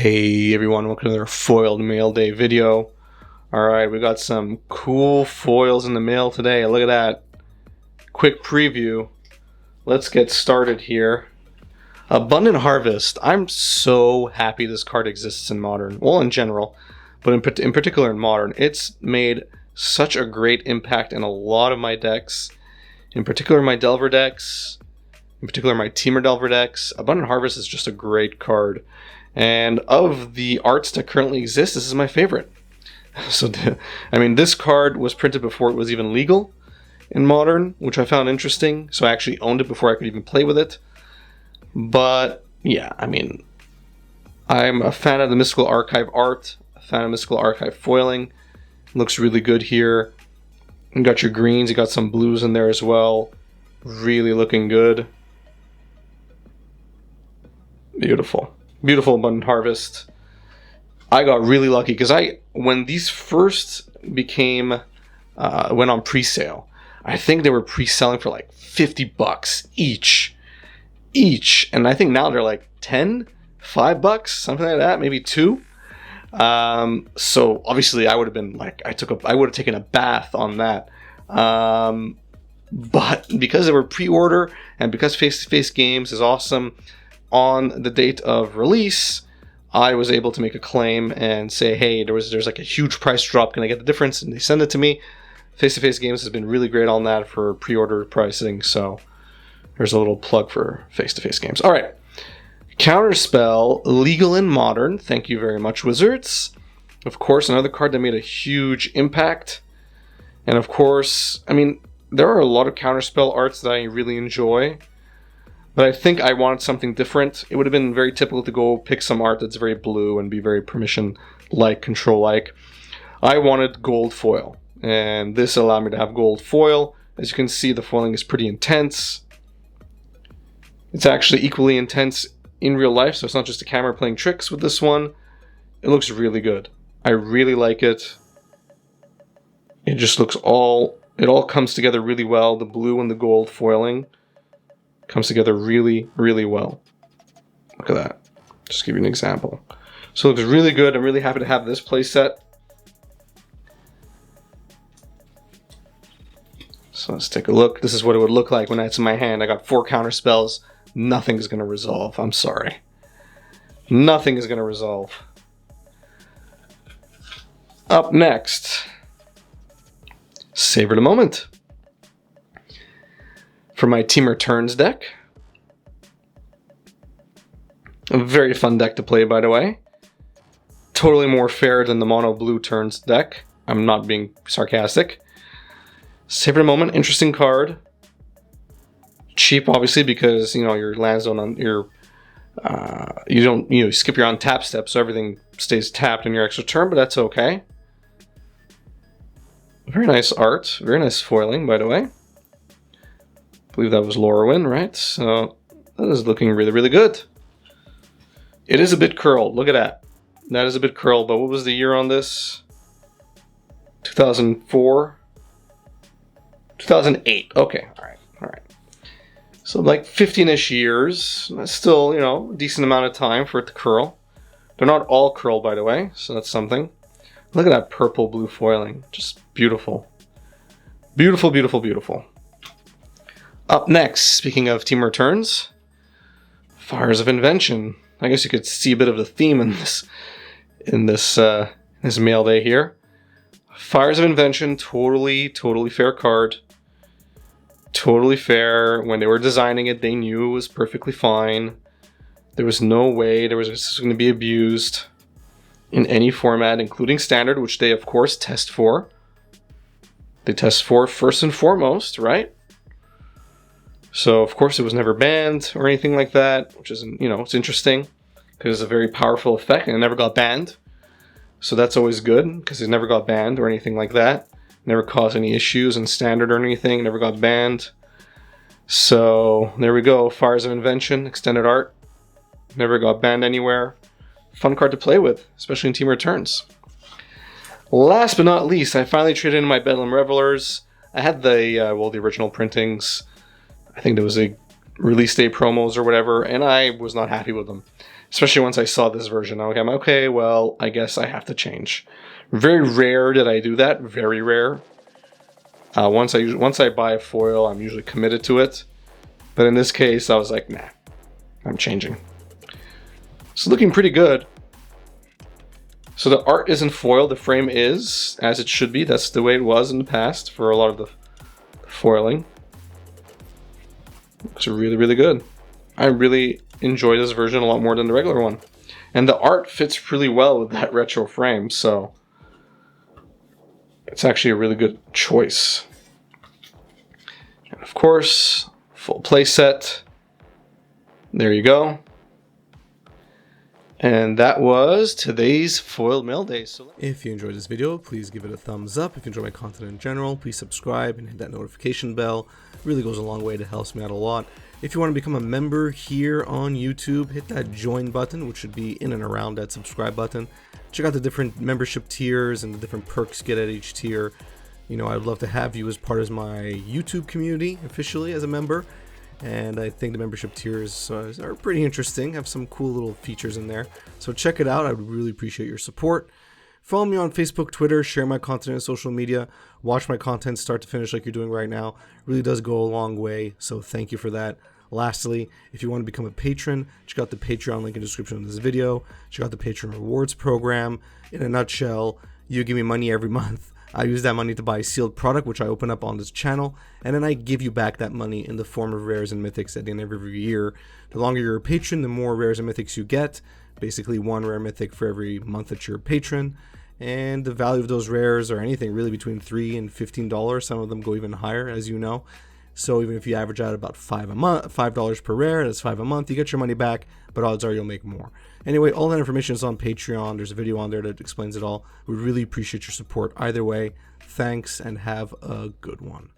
Hey everyone, welcome to another foiled mail day video. Alright, we got some cool foils in the mail today. Look at that. Quick preview. Let's get started here. Abundant Harvest. I'm so happy this card exists in Modern. Well, in general, but in particular in Modern. It's made such a great impact in a lot of my decks. In particular my Delver decks. In particular my Teamer Delver decks. Abundant Harvest is just a great card. And of the arts that currently exist, this is my favorite. So, this card was printed before it was even legal in Modern, which I found interesting. So I actually owned it before I could even play with it. But, yeah, I'm a fan of the Mystical Archive art, a fan of Mystical Archive foiling. Looks really good here. You got your greens, you got some blues in there as well. Really looking good. Beautiful. Beautiful Abundant Harvest. I got really lucky because when these first went on pre-sale, I think they were pre-selling for like $50 each, and I think now they're like $5, something like that, maybe $2. So obviously I would have been like, I would have taken a bath on that. But because they were pre-order and because face-to-face games is awesome. On the date of release, I was able to make a claim and say, hey, there's like a huge price drop. Can I get the difference? And they send it to me. Face-to-face games has been really great on that for pre-order pricing. So there's a little plug for face-to-face games. All right. Counterspell, legal in Modern. Thank you very much, Wizards. Of course, another card that made a huge impact. And of course, there are a lot of Counterspell arts that I really enjoy. But I think I wanted something different. It would have been very typical to go pick some art that's very blue and be very permission-like, control-like. I wanted gold foil, and this allowed me to have gold foil. As you can see, the foiling is pretty intense. It's actually equally intense in real life, so it's not just a camera playing tricks with this one. It looks really good. I really like it. It just looks it all comes together really well, the blue and the gold foiling. Comes together really, really well. Look at that. Just give you an example. So it looks really good. I'm really happy to have this playset. So let's take a look. This is what it would look like when it's in my hand. I got 4 counter spells. Nothing's going to resolve. I'm sorry. Nothing is going to resolve. Up next, Savor the Moment. For my Teamer Turns deck. A very fun deck to play, by the way. Totally more fair than the mono blue Turns deck. I'm not being sarcastic. Savor the Moment, interesting card. Cheap, obviously, because your lands don't you skip your untap step, so everything stays tapped in your extra turn, but that's okay. Very nice art, very nice foiling, by the way. I believe that was Lorwyn, right? So that is looking really, really good. It is a bit curled. Look at that. That is a bit curled, but what was the year on this? 2004? 2008. Okay, all right. So like 15-ish years. That's still, a decent amount of time for it to curl. They're not all curled, by the way, so that's something. Look at that purple-blue foiling. Just beautiful. Beautiful, beautiful, beautiful. Up next, speaking of Team Returns, Fires of Invention. I guess you could see a bit of the theme in this mail day here. Fires of Invention, totally fair card. Totally fair. When they were designing it, they knew it was perfectly fine. There was no way this was going to be abused in any format, including Standard, which they of course test for. They test for first and foremost, right? So, of course, it was never banned or anything like that, which is, it's interesting because it's a very powerful effect and it never got banned. So that's always good because it never got banned or anything like that. Never caused any issues in Standard or anything, never got banned. So, there we go. Fires of Invention, extended art. Never got banned anywhere. Fun card to play with, especially in Team Returns. Last but not least, I finally traded in my Bedlam Revelers. I had the original printings. I think there was a release day promos or whatever, and I was not happy with them. Especially once I saw this version. I'm okay, well, I guess I have to change. Very rare did I do that. Very rare. Once I buy a foil, I'm usually committed to it. But in this case, I was like, nah, I'm changing. It's looking pretty good. So the art isn't foiled, the frame is, as it should be. That's the way it was in the past for a lot of the foiling. Looks really, really good. I really enjoy this version a lot more than the regular one. And the art fits really well with that retro frame, so it's actually a really good choice. And of course, full play set. There you go. And that was today's foiled mail day. So if you enjoyed this video, please give it a thumbs up. If you enjoy my content in general, please subscribe and hit that notification bell. It really goes a long way. It helps me out a lot. If you want to become a member here on YouTube, hit that join button, which should be in and around that subscribe button. Check out the different membership tiers and the different perks you get at each tier. You know, I'd love to have you as part of my YouTube community officially as a member. And I think the membership tiers are pretty interesting, have some cool little features in there. So check it out. I would really appreciate your support. Follow me on Facebook, Twitter, share my content on social media, watch my content start to finish like you're doing right now. It really does go a long way, so thank you for that. Lastly, if you want to become a patron, check out the Patreon link in the description of this video. Check out the Patreon rewards program. In a nutshell, you give me money every month. I use that money to buy a sealed product, which I open up on this channel, and then I give you back that money in the form of rares and mythics at the end of every year. The longer you're a patron, the more rares and mythics you get. Basically, one rare mythic for every month that you're a patron. And the value of those rares are anything really between $3 and $15. Some of them go even higher, as you know. So even if you average out about $5 per rare, that's $5 a month, you get your money back, but odds are you'll make more. Anyway, all that information is on Patreon. There's a video on there that explains it all. We really appreciate your support either way. Thanks, and have a good one.